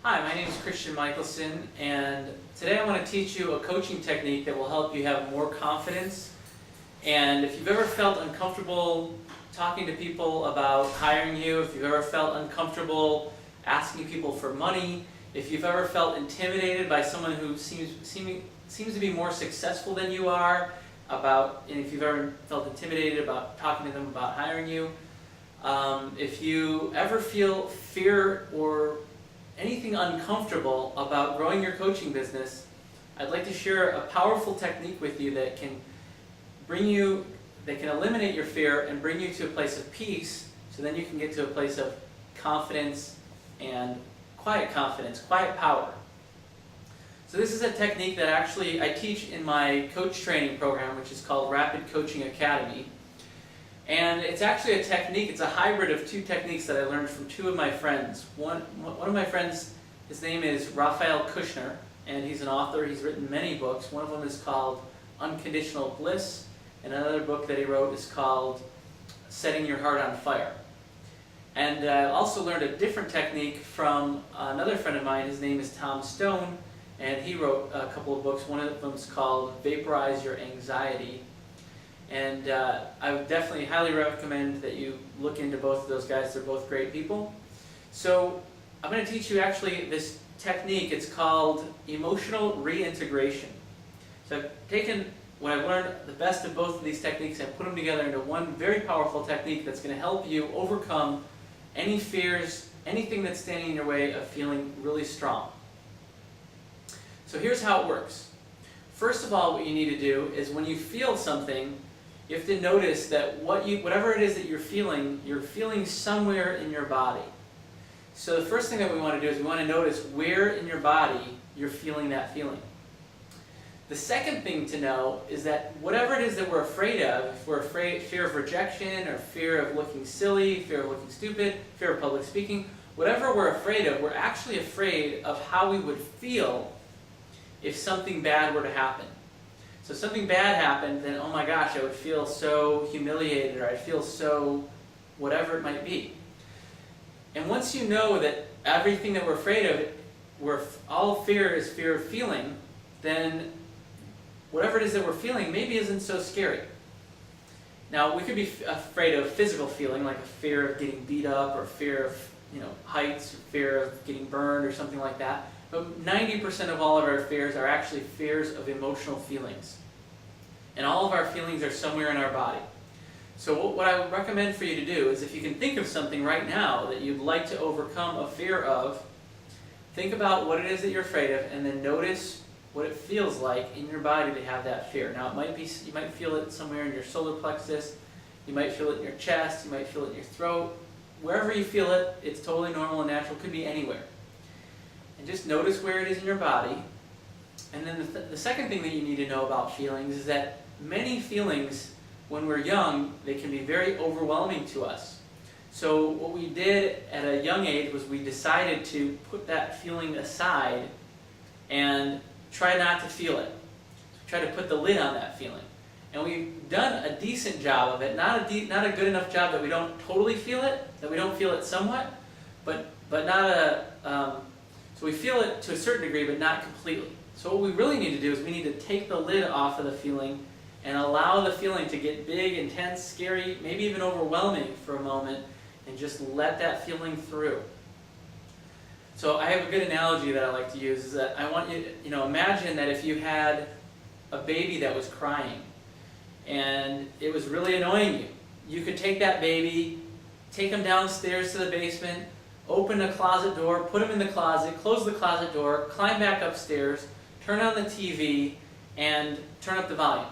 Hi, my name is Christian Michelson, and today I want to teach you a coaching technique that will help you have more confidence. And if you've ever felt uncomfortable talking to people about hiring you, if you've ever felt uncomfortable asking people for money, if you've ever felt intimidated by someone who seems to be more successful than you are, and if you've ever felt intimidated about talking to them about hiring you, if you ever feel fear or anything uncomfortable about growing your coaching business, I'd like to share a powerful technique with you that can eliminate your fear and bring you to a place of peace, so then you can get to a place of confidence, quiet power. So this is a technique that actually I teach in my coach training program, which is called Rapid Coaching Academy. And it's actually a technique, it's a hybrid of two techniques that I learned from two of my friends. One of my friends, his name is Raphael Kushner, and he's an author. He's written many books. One of them is called Unconditional Bliss, and another book that he wrote is called Setting Your Heart on Fire. And I also learned a different technique from another friend of mine. His name is Tom Stone, and he wrote a couple of books. One of them is called Vaporize Your Anxiety. And I would definitely highly recommend that you look into both of those guys. They're both great people. So I'm going to teach you actually this technique. It's called emotional reintegration. So I've taken what I've learned, the best of both of these techniques, and put them together into one very powerful technique that's going to help you overcome any fears, anything that's standing in your way of feeling really strong. So here's how it works. First of all, what you need to do is when you feel something, you have to notice that whatever it is that you're feeling somewhere in your body. So the first thing that we want to do is we want to notice where in your body you're feeling that feeling. The second thing to know is that whatever it is that we're afraid of, if we're afraid, fear of rejection, or fear of looking silly, fear of looking stupid, fear of public speaking, whatever we're afraid of, we're actually afraid of how we would feel if something bad were to happen. So if something bad happened, then oh my gosh, I would feel so humiliated, or I'd feel so whatever it might be. And once you know that everything that we're afraid of, all fear is fear of feeling, then whatever it is that we're feeling maybe isn't so scary. Now we could be afraid of physical feeling, like a fear of getting beat up, or fear of heights, or fear of getting burned, or something like that. But 90% of all of our fears are actually fears of emotional feelings. And all of our feelings are somewhere in our body. So what I would recommend for you to do is, if you can think of something right now that you'd like to overcome a fear of, think about what it is that you're afraid of, and then notice what it feels like in your body to have that fear. Now you might feel it somewhere in your solar plexus, you might feel it in your chest, you might feel it in your throat. Wherever you feel it, it's totally normal and natural. It could be anywhere. And just notice where it is in your body. And then the second thing that you need to know about feelings is that many feelings, when we're young, they can be very overwhelming to us. So what we did at a young age was we decided to put that feeling aside and try not to feel it. Try to put the lid on that feeling. And we've done a decent job of it, not a good enough job that we don't totally feel it, that we don't feel it somewhat, but not a... So we feel it to a certain degree, but not completely. So what we really need to do is we need to take the lid off of the feeling and allow the feeling to get big, intense, scary, maybe even overwhelming for a moment, and just let that feeling through. So I have a good analogy that I like to use, is that I want you to, imagine that if you had a baby that was crying and it was really annoying you, you could take that baby, take him downstairs to the basement, open the closet door, put him in the closet, close the closet door, climb back upstairs, turn on the TV, and turn up the volume.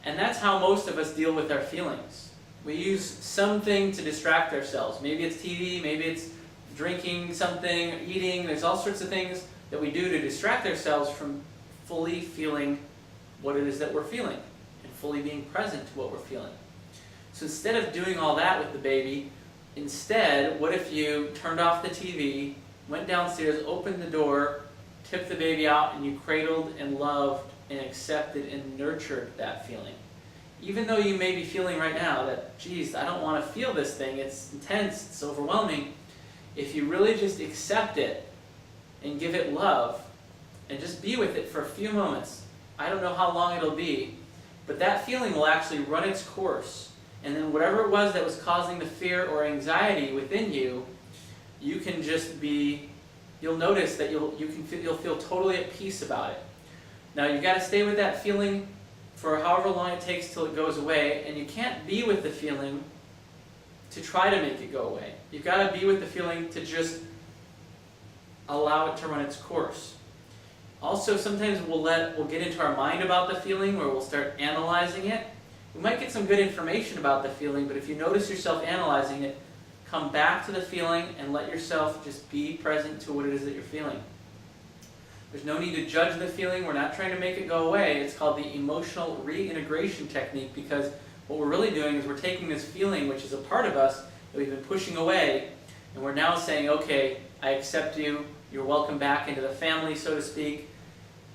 And that's how most of us deal with our feelings. We use something to distract ourselves. Maybe it's TV, maybe it's drinking something, eating. There's all sorts of things that we do to distract ourselves from fully feeling what it is that we're feeling and fully being present to what we're feeling. So instead of doing all that with the baby, instead, what if you turned off the TV, went downstairs, opened the door, took the baby out, and you cradled and loved and accepted and nurtured that feeling? Even though you may be feeling right now that, geez, I don't want to feel this thing, it's intense, it's overwhelming, if you really just accept it and give it love and just be with it for a few moments. I don't know how long it'll be, but that feeling will actually run its course. And then whatever it was that was causing the fear or anxiety within you, you can just be, you'll notice that you'll feel totally at peace about it. Now you've got to stay with that feeling for however long it takes till it goes away, and you can't be with the feeling to try to make it go away. You've got to be with the feeling to just allow it to run its course. Also, sometimes we'll get into our mind about the feeling, or we'll start analyzing it. We might get some good information about the feeling, but if you notice yourself analyzing it, come back to the feeling and let yourself just be present to what it is that you're feeling. There's no need to judge the feeling. We're not trying to make it go away. It's called the emotional reintegration technique, because what we're really doing is we're taking this feeling, which is a part of us that we've been pushing away, and we're now saying, okay, I accept you, you're welcome back into the family, so to speak,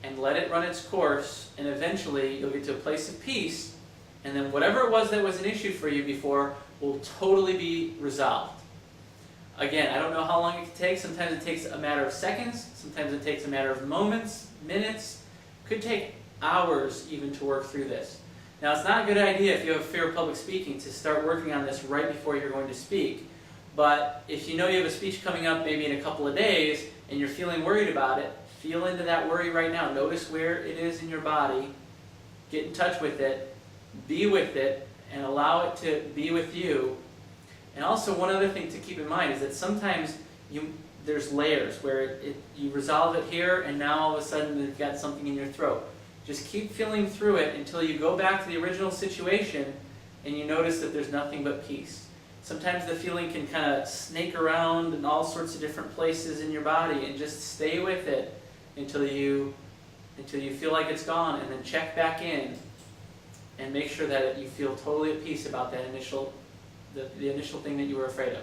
and let it run its course, and eventually you'll get to a place of peace, and then whatever it was that was an issue for you before will totally be resolved. Again, I don't know how long it can take. Sometimes it takes a matter of seconds, sometimes it takes a matter of moments, minutes, could take hours even to work through this. Now, it's not a good idea if you have fear of public speaking to start working on this right before you're going to speak. But if you know you have a speech coming up maybe in a couple of days and you're feeling worried about it, feel into that worry right now. Notice where it is in your body. Get in touch with it. Be with it and allow it to be with you. And also, one other thing to keep in mind is that sometimes there's layers where you resolve it here and now all of a sudden you've got something in your throat. Just keep feeling through it until you go back to the original situation and you notice that there's nothing but peace. Sometimes the feeling can kind of snake around in all sorts of different places in your body, and just stay with it until you feel like it's gone, and then check back in and make sure that you feel totally at peace about that the initial thing that you were afraid of.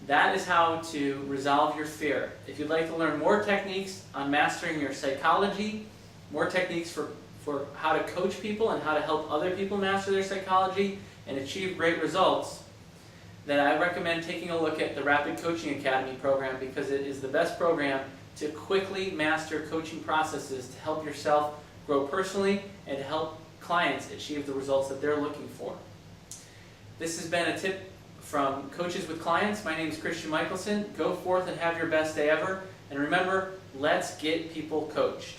That is how to resolve your fear. If you'd like to learn more techniques on mastering your psychology, more techniques for how to coach people and how to help other people master their psychology and achieve great results, then I recommend taking a look at the Rapid Coaching Academy program, because it is the best program to quickly master coaching processes to help yourself grow personally and to help clients achieve the results that they're looking for. This has been a tip from Coaches with Clients. My name is Christian Michelson. Go forth and have your best day ever. And remember, let's get people coached.